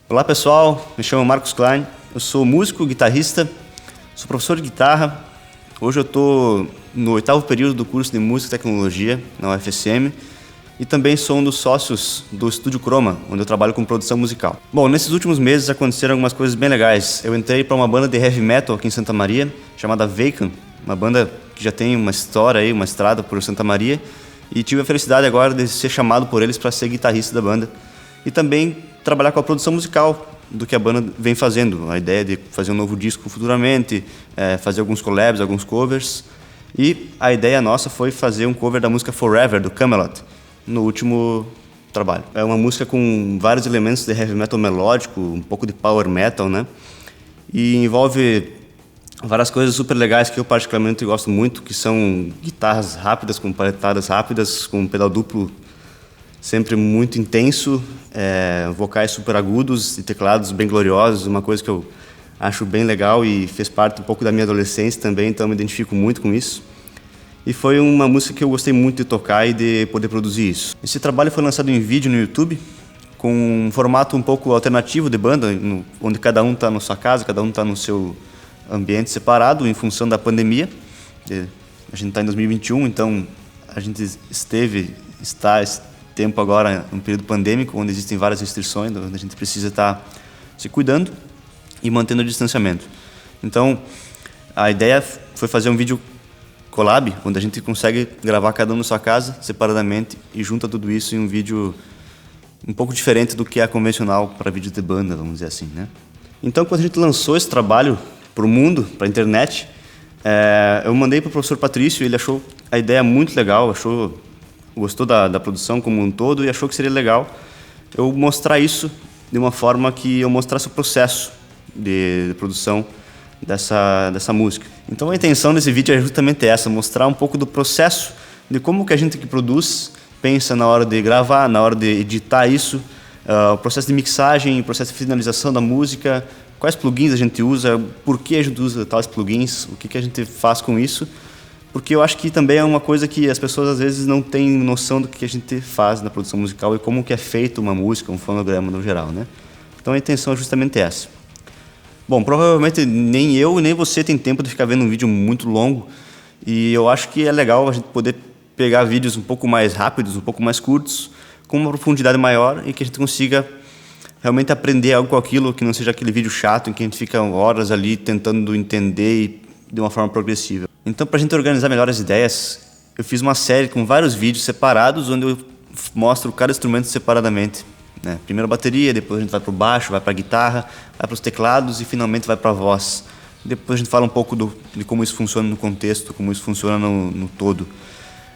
Olá pessoal, me chamo Marcos Klein, eu sou músico, guitarrista, sou professor de guitarra. Hoje eu estou no 8º período do curso de Música e Tecnologia na UFSM e também sou um dos sócios do Estúdio Chroma, onde eu trabalho com produção musical. Bom, nesses últimos meses aconteceram algumas coisas bem legais. Eu entrei para uma banda de heavy metal aqui em Santa Maria, chamada Vacant, uma banda que já tem uma história aí, uma estrada por Santa Maria, e tive a felicidade agora de ser chamado por eles para ser guitarrista da banda e também trabalhar com a produção musical do que a banda vem fazendo. A ideia de fazer um novo disco futuramente, fazer alguns collabs, alguns covers. E a ideia nossa foi fazer um cover da música Forever, do Kamelot, no último trabalho. É uma música com vários elementos de heavy metal melódico, um pouco de power metal, né? E envolve várias coisas super legais que eu particularmente gosto muito, que são guitarras rápidas, com paletadas rápidas, com pedal duplo sempre muito intenso, vocais super agudos e teclados bem gloriosos, uma coisa que eu acho bem legal e fez parte um pouco da minha adolescência também, então eu me identifico muito com isso. E foi uma música que eu gostei muito de tocar e de poder produzir isso. Esse trabalho foi lançado em vídeo no YouTube, com um formato um pouco alternativo de banda, onde cada um está na sua casa, cada um está no seu ambiente separado, em função da pandemia. A gente está em 2021, então a gente está esse tempo agora, um período pandêmico, onde existem várias restrições, onde a gente precisa estar se cuidando e mantendo o distanciamento. Então, a ideia foi fazer um vídeo collab, onde a gente consegue gravar cada um na sua casa, separadamente, e junta tudo isso em um vídeo um pouco diferente do que é convencional para vídeos de banda, vamos dizer assim, né? Então, quando a gente lançou esse trabalho para o mundo, para a internet, eu mandei para o professor Patrício, ele achou a ideia muito legal, gostou da produção como um todo e achou que seria legal eu mostrar isso de uma forma que eu mostrasse o processo de produção dessa música. Então a intenção desse vídeo é justamente essa, mostrar um pouco do processo de como que a gente que produz pensa na hora de gravar, na hora de editar isso, o processo de mixagem, o processo de finalização da música, quais plugins a gente usa, por que a gente usa tais plugins, o que a gente faz com isso. Porque eu acho que também é uma coisa que as pessoas às vezes não têm noção do que a gente faz na produção musical e como que é feito uma música, um fonograma no geral, né? Então a intenção é justamente essa. Bom, provavelmente nem eu nem você tem tempo de ficar vendo um vídeo muito longo e eu acho que é legal a gente poder pegar vídeos um pouco mais rápidos, um pouco mais curtos, com uma profundidade maior e que a gente consiga realmente aprender algo com aquilo, que não seja aquele vídeo chato em que a gente fica horas ali tentando entender de uma forma progressiva. Então, para a gente organizar melhor as ideias, eu fiz uma série com vários vídeos separados, onde eu mostro cada instrumento separadamente, né? Primeiro a bateria, depois a gente vai para o baixo, vai para a guitarra, vai para os teclados e finalmente vai para a voz. Depois a gente fala um pouco de como isso funciona no contexto, como isso funciona no todo.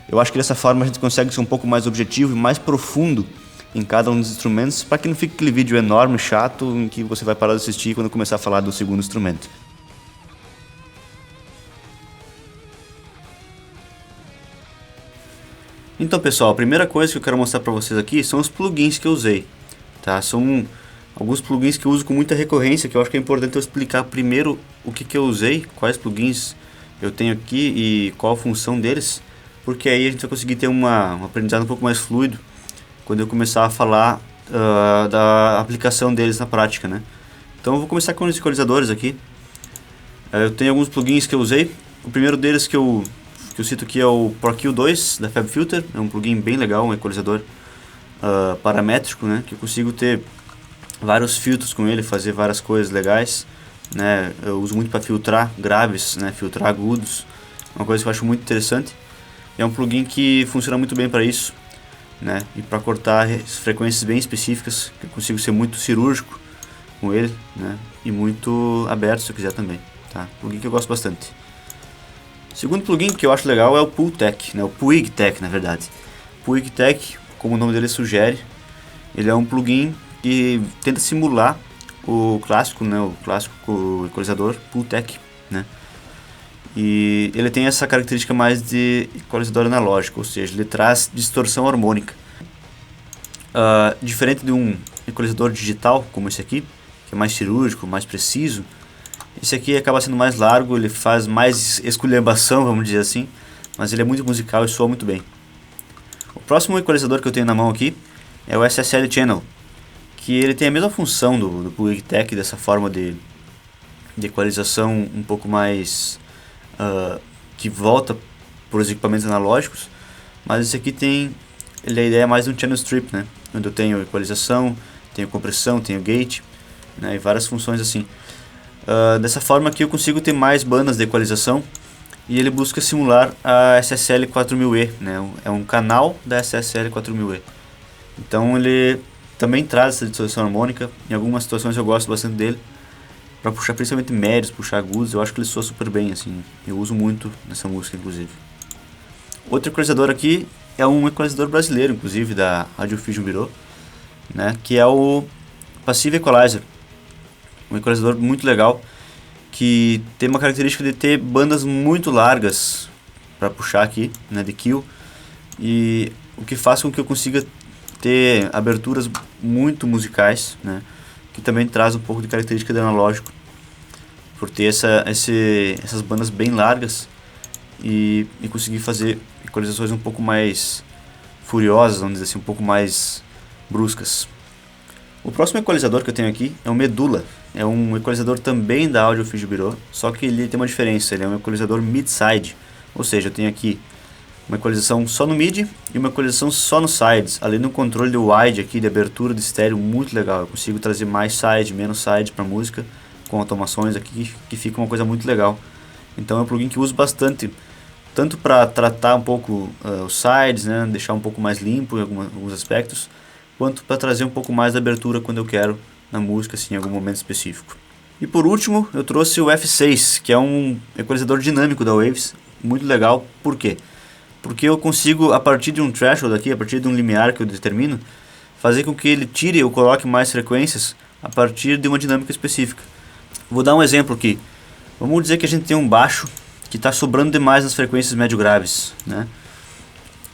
Eu acho que dessa forma a gente consegue ser um pouco mais objetivo e mais profundo em cada um dos instrumentos, para que não fique aquele vídeo enorme, chato, em que você vai parar de assistir quando começar a falar do segundo instrumento. Então pessoal, a primeira coisa que eu quero mostrar para vocês aqui são os plugins que eu usei, tá? São alguns plugins que eu uso com muita recorrência, que eu acho que é importante eu explicar primeiro o que eu usei, quais plugins eu tenho aqui e qual a função deles, porque aí a gente vai conseguir ter um aprendizado um pouco mais fluido quando eu começar a falar da aplicação deles na prática, né? Então eu vou começar com os equalizadores aqui. Eu tenho alguns plugins que eu usei. O primeiro deles que eu cito aqui é o ProQ 2 da FabFilter, é um plugin bem legal, um equalizador paramétrico, né, que eu consigo ter vários filtros com ele, fazer várias coisas legais, né. Eu uso muito para filtrar graves, né, filtrar agudos, uma coisa que eu acho muito interessante. É um plugin que funciona muito bem para isso, né, e para cortar frequências bem específicas, que eu consigo ser muito cirúrgico com ele, né, e muito aberto se eu quiser também, tá? Plugin que eu gosto bastante. O segundo plugin que eu acho legal é o PullTech, né? O PuigTech, na verdade. PuigTech, como o nome dele sugere, ele é um plugin que tenta simular o clássico, né? O clássico equalizador PullTech, né? E ele tem essa característica mais de equalizador analógico, ou seja, ele traz distorção harmônica. Diferente de um equalizador digital, como esse aqui, que é mais cirúrgico, mais preciso, esse aqui acaba sendo mais largo, ele faz mais esculhambação, vamos dizer assim, mas ele é muito musical e soa muito bem. O próximo equalizador que eu tenho na mão aqui é o SSL Channel, que ele tem a mesma função do Plug Tech, dessa forma de equalização um pouco mais que volta para os equipamentos analógicos, mas esse aqui a ideia é mais de um channel strip, né? Onde eu tenho equalização, tenho compressão, tenho gate, né? E várias funções assim. Dessa forma aqui eu consigo ter mais bandas de equalização, e ele busca simular a SSL 4000E, né? É um canal da SSL 4000E. Então ele também traz essa distorção harmônica. Em algumas situações eu gosto bastante dele, para puxar principalmente médios, puxar agudos. Eu acho que ele soa super bem, assim. Eu uso muito nessa música, inclusive. Outro equalizador aqui é um equalizador brasileiro, inclusive, da Audio Fusion Bureau, né? Que é o Passive Equalizer. Um equalizador muito legal, que tem uma característica de ter bandas muito largas para puxar aqui, né, de kill, e o que faz com que eu consiga ter aberturas muito musicais, né, que também traz um pouco de característica do analógico, por ter essas bandas bem largas e conseguir fazer equalizações um pouco mais furiosas, vamos dizer assim, um pouco mais bruscas. O próximo equalizador que eu tenho aqui é o Medulla. É um equalizador também da Audio Fusion Bureau, só que ele tem uma diferença, ele é um equalizador mid-side, ou seja, eu tenho aqui uma equalização só no mid e uma equalização só no sides, além do controle do wide aqui, de abertura de estéreo muito legal. Eu consigo trazer mais side, menos side para música, com automações aqui, que fica uma coisa muito legal. Então é um plugin que eu uso bastante, tanto para tratar um pouco os sides, né, deixar um pouco mais limpo em alguns aspectos, quanto para trazer um pouco mais de abertura quando eu quero na música, assim, em algum momento específico. E por último, eu trouxe o F6, que é um equalizador dinâmico da Waves, muito legal. Por quê? Porque eu consigo, a partir de um threshold aqui, a partir de um limiar que eu determino, fazer com que ele tire ou coloque mais frequências a partir de uma dinâmica específica. Vou dar um exemplo aqui. Vamos dizer que a gente tem um baixo que está sobrando demais nas frequências médio graves, né?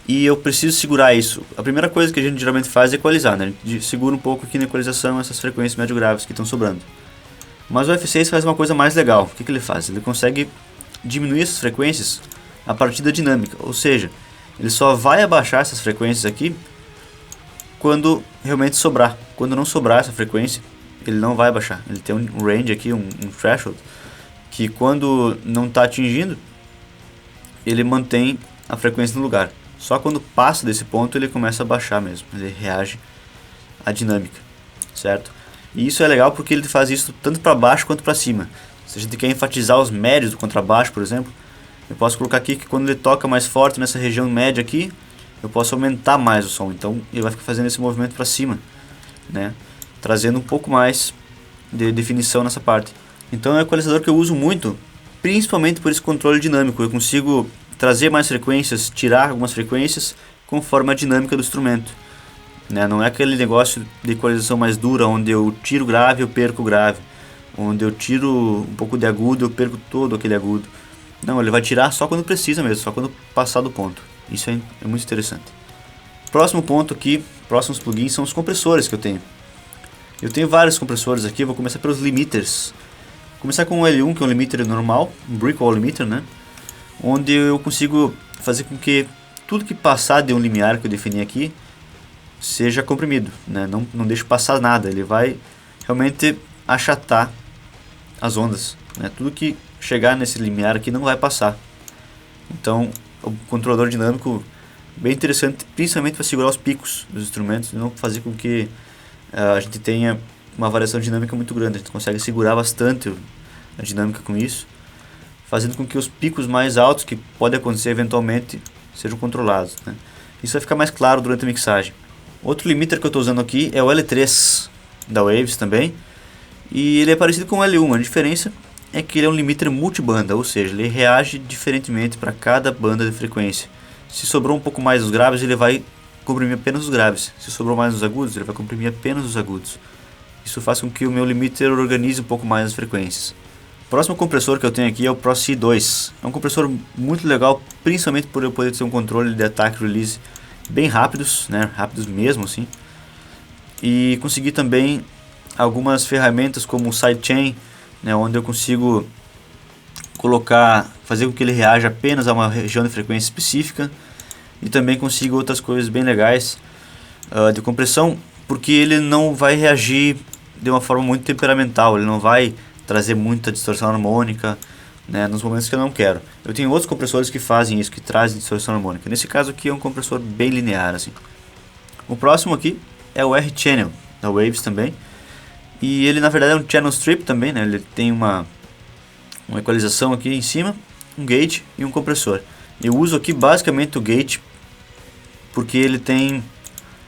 E eu preciso segurar isso. A primeira coisa que a gente geralmente faz é equalizar, né? A gente segura um pouco aqui na equalização essas frequências médio graves que estão sobrando. Mas o F6 faz uma coisa mais legal. O que ele faz? Ele consegue diminuir essas frequências a partir da dinâmica. Ou seja, ele só vai abaixar essas frequências aqui quando realmente sobrar. Quando não sobrar essa frequência, ele não vai abaixar. Ele tem um range aqui, um threshold, que quando não está atingindo, ele mantém a frequência no lugar. Só quando passa desse ponto ele começa a baixar mesmo, ele reage à dinâmica, certo? E isso é legal porque ele faz isso tanto para baixo quanto para cima. Se a gente quer enfatizar os médios do contrabaixo, por exemplo, eu posso colocar aqui que quando ele toca mais forte nessa região média aqui, eu posso aumentar mais o som, então ele vai ficar fazendo esse movimento para cima, né? Trazendo um pouco mais de definição nessa parte. Então é um equalizador que eu uso muito, principalmente por esse controle dinâmico. Eu consigo trazer mais frequências, tirar algumas frequências conforme a dinâmica do instrumento, né? Não é aquele negócio de equalização mais dura, onde eu tiro grave eu perco grave, onde eu tiro um pouco de agudo eu perco todo aquele agudo. Não, ele vai tirar só quando precisa mesmo, só quando passar do ponto. Isso é muito interessante. Próximo ponto aqui, próximos plugins são os compressores que eu tenho. Eu tenho vários compressores aqui, eu vou começar pelos limiters. Vou começar com o L1, que é um limiter normal, um brick wall limiter, né? Onde eu consigo fazer com que tudo que passar de um limiar que eu defini aqui seja comprimido, né? Não deixe passar nada, ele vai realmente achatar as ondas, né? Tudo que chegar nesse limiar aqui não vai passar. Então, o controlador dinâmico bem interessante, principalmente para segurar os picos dos instrumentos e não fazer com que a gente tenha uma variação dinâmica muito grande. A gente consegue segurar bastante a dinâmica com isso, fazendo com que os picos mais altos que podem acontecer eventualmente sejam controlados, né? Isso vai ficar mais claro durante a mixagem. Outro limiter que eu estou usando aqui é o L3 da Waves também, e ele é parecido com o L1. A diferença é que ele é um limiter multibanda, ou seja, ele reage diferentemente para cada banda de frequência. Se sobrou um pouco mais os graves, ele vai comprimir apenas os graves. Se sobrou mais os agudos, ele vai comprimir apenas os agudos. Isso faz com que o meu limiter organize um pouco mais as frequências. O próximo compressor que eu tenho aqui é o Pro C2. É um compressor muito legal, principalmente por eu poder ter um controle de attack e release bem rápidos, né? Rápidos mesmo assim. E conseguir também algumas ferramentas como o sidechain, né? Onde eu consigo fazer com que ele reaja apenas a uma região de frequência específica. E também consigo outras coisas bem legais de compressão. porque ele não vai reagir de uma forma muito temperamental, ele não vai trazer muita distorção harmônica, né, nos momentos que eu não quero. Eu tenho outros compressores que fazem isso, que trazem distorção harmônica. Nesse caso aqui é um compressor bem linear, assim. O próximo aqui é o R-Channel, da Waves também. E ele na verdade é um channel strip também, né? Ele tem uma equalização aqui em cima, um gate e um compressor. Eu uso aqui basicamente o gate porque ele tem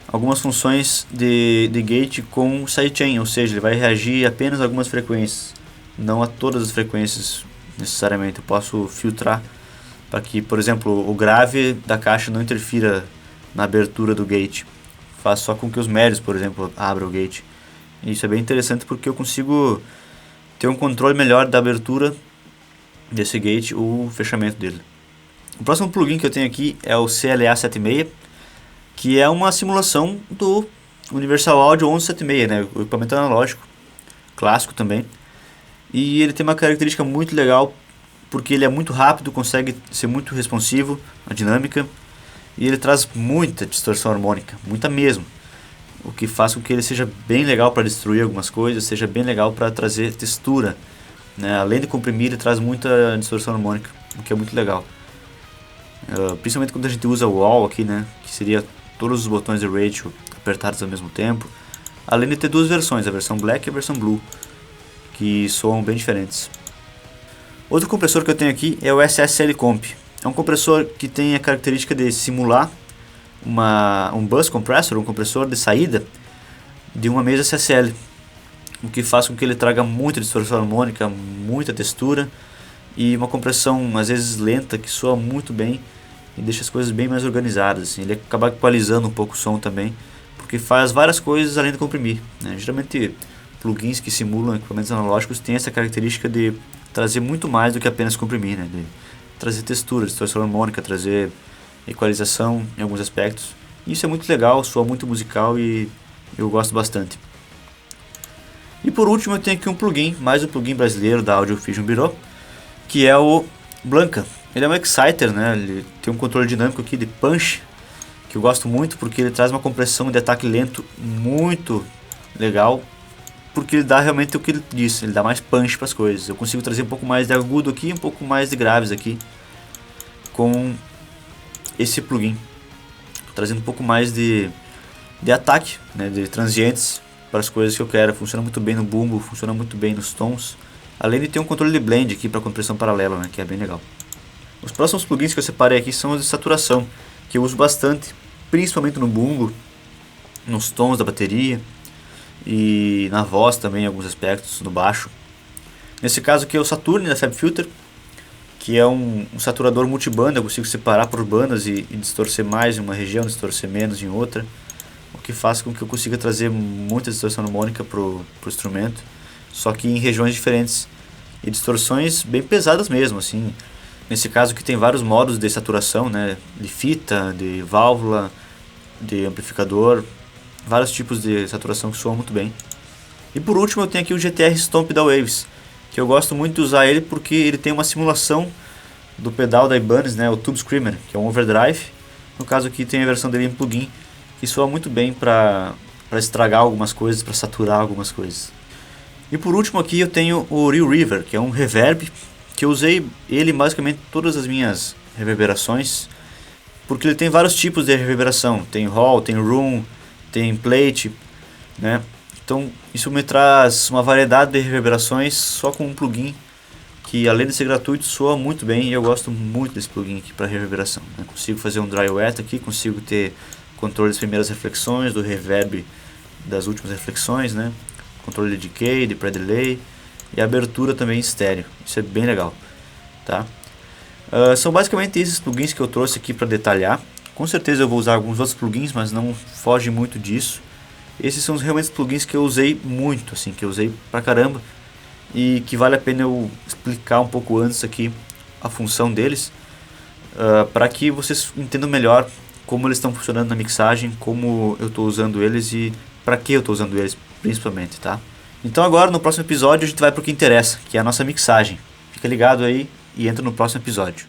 algumas funções de gate com sidechain, ou seja, ele vai reagir apenas a algumas frequências, não a todas as frequências necessariamente. Eu posso filtrar para que, por exemplo, o grave da caixa não interfira na abertura do gate. Faz só com que os médios, por exemplo, abram o gate. E isso é bem interessante porque eu consigo ter um controle melhor da abertura desse gate ou fechamento dele. O próximo plugin que eu tenho aqui é o CLA76, que é uma simulação do Universal Audio 1176, né? O equipamento analógico, clássico também. E ele tem uma característica muito legal, porque ele é muito rápido, consegue ser muito responsivo à dinâmica, e ele traz muita distorção harmônica, muita mesmo. O que faz com que ele seja bem legal para destruir algumas coisas, seja bem legal para trazer textura, né? Além de comprimir, ele traz muita distorção harmônica, o que é muito legal. Principalmente quando a gente usa o wall aqui, né? Que seria todos os botões de ratio apertados ao mesmo tempo. Além de ter duas versões, a versão black e a versão blue, que soam bem diferentes. Outro compressor que eu tenho aqui é o SSL Comp. É um compressor que tem a característica de simular um bus compressor, um compressor de saída de uma mesa SSL, o que faz com que ele traga muita distorção harmônica, muita textura e uma compressão às vezes lenta que soa muito bem e deixa as coisas bem mais organizadas, assim. Ele acaba equalizando um pouco o som também, porque faz várias coisas além de comprimir, né? Geralmente plugins que simulam equipamentos analógicos têm essa característica de trazer muito mais do que apenas comprimir, né? De trazer textura, distorção harmônica, trazer equalização em alguns aspectos. Isso é muito legal, soa muito musical e eu gosto bastante. E por último eu tenho aqui um plugin, mais um plugin brasileiro da Audio Fusion Bureau, que é o Blanca. Ele é um exciter, né? Ele tem um controle dinâmico aqui de punch, que eu gosto muito porque ele traz uma compressão de ataque lento muito legal, porque ele dá realmente o que ele disse, ele dá mais punch para as coisas. Eu consigo trazer um pouco mais de agudo aqui, um pouco mais de graves aqui com esse plugin, trazendo um pouco mais de ataque, né, de transientes para as coisas que eu quero. Funciona muito bem no bumbo, funciona muito bem nos tons, além de ter um controle de blend aqui para compressão paralela, né, que é bem legal. Os próximos plugins que eu separei aqui são os de saturação, que eu uso bastante, principalmente no bumbo, nos tons da bateria e na voz também em alguns aspectos, no baixo. Nesse caso aqui é o Saturn da FabFilter, que é um saturador multibanda. Eu consigo separar por bandas e distorcer mais em uma região, distorcer menos em outra, o que faz com que eu consiga trazer muita distorção harmônica pro instrumento, só que em regiões diferentes e distorções bem pesadas mesmo, assim. Nesse caso aqui tem vários modos de saturação, né, de fita, de válvula, de amplificador, vários tipos de saturação que soam muito bem. E por último eu tenho aqui o GTR Stomp da Waves, que eu gosto muito de usar ele porque ele tem uma simulação do pedal da Ibanez, né, o Tube Screamer, que é um overdrive. No caso aqui tem a versão dele em plugin, que soa muito bem para estragar algumas coisas, para saturar algumas coisas. E por último aqui eu tenho o Real River, que é um reverb, que eu usei ele em basicamente todas as minhas reverberações, porque ele tem vários tipos de reverberação, tem hall, tem room, tem plate, né? Então isso me traz uma variedade de reverberações só com um plugin que, além de ser gratuito, soa muito bem, e eu gosto muito desse plugin aqui para reverberação, né? Consigo fazer um dry wet aqui, consigo ter controle das primeiras reflexões, do reverb das últimas reflexões, né? Controle de decay, de pré-delay e abertura também em estéreo. Isso é bem legal, tá? São basicamente esses plugins que eu trouxe aqui para detalhar. Com certeza eu vou usar alguns outros plugins, mas não foge muito disso. Esses são realmente os plugins que eu usei muito, assim, que eu usei pra caramba, e que vale a pena eu explicar um pouco antes aqui a função deles, para que vocês entendam melhor como eles estão funcionando na mixagem, como eu estou usando eles e para que eu estou usando eles principalmente, tá? Então agora no próximo episódio a gente vai para o que interessa, que é a nossa mixagem. Fica ligado aí e entra no próximo episódio.